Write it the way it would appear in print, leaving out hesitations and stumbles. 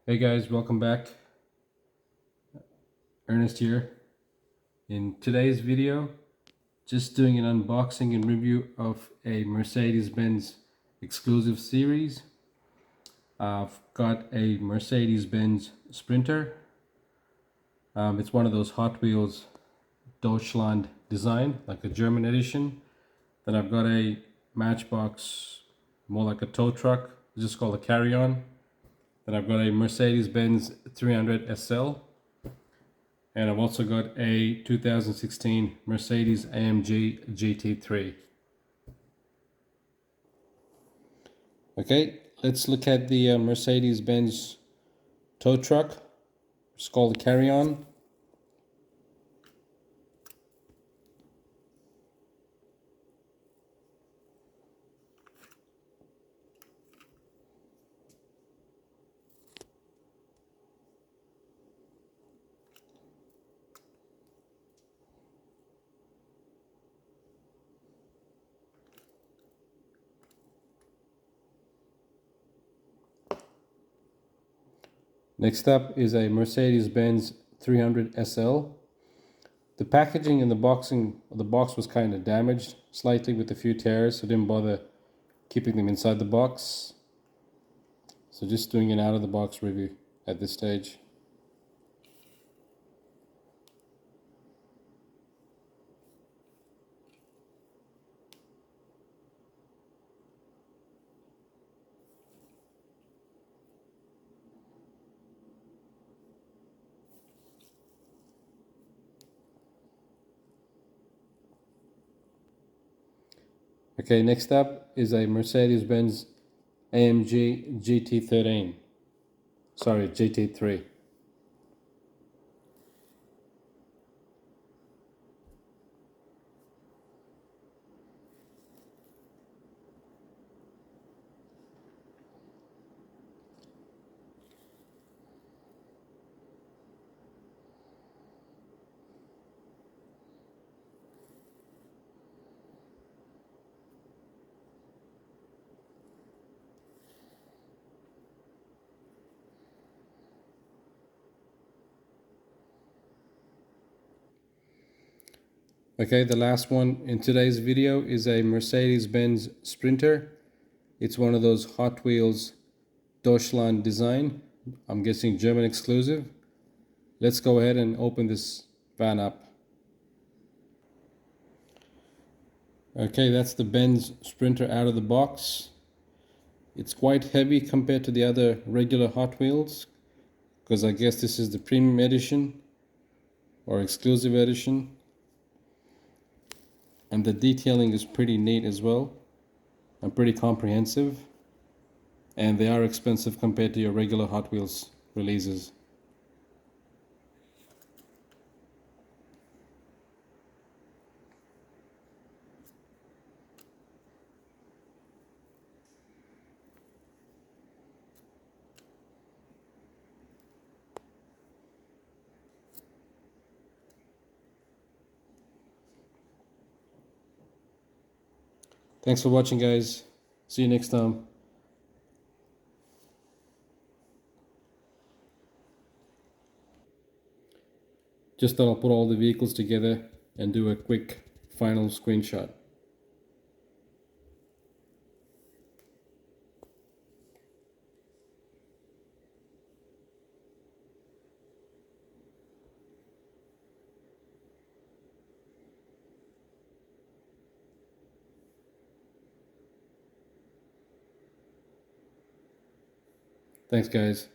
Hey guys, welcome back. Ernest here. In today's video, just doing an unboxing and review of a Mercedes-Benz exclusive series. I've got a Mercedes-Benz Sprinter. It's one of those Hot Wheels Deutschland design, like a German edition. Then I've got a Matchbox, more like a tow truck, just called a carry-on. Then I've got a Mercedes-Benz 300 SL. And I've also got a 2016 Mercedes-AMG GT3. Okay, let's look at the Mercedes-Benz tow truck. It's called the carry-on. Next up is a Mercedes-Benz 300 SL. The packaging in the box was kind of damaged slightly with a few tears, so I didn't bother keeping them inside the box. So just doing an out-of-the-box review at this stage. Okay, next up is a Mercedes-Benz AMG GT13. Sorry, GT3. Okay, the last one in today's video is a Mercedes-Benz Sprinter. It's one of those Hot Wheels Deutschland design. I'm guessing German exclusive. Let's go ahead and open this van up. Okay, that's the Benz Sprinter out of the box. It's quite heavy compared to the other regular Hot Wheels, because I guess this is the premium edition or exclusive edition. And the detailing is pretty neat as well and pretty comprehensive, and they are expensive compared to your regular Hot Wheels releases. Thanks for watching, guys. See you next time. Just thought I'll put all the vehicles together and do a quick final screenshot. Thanks, guys.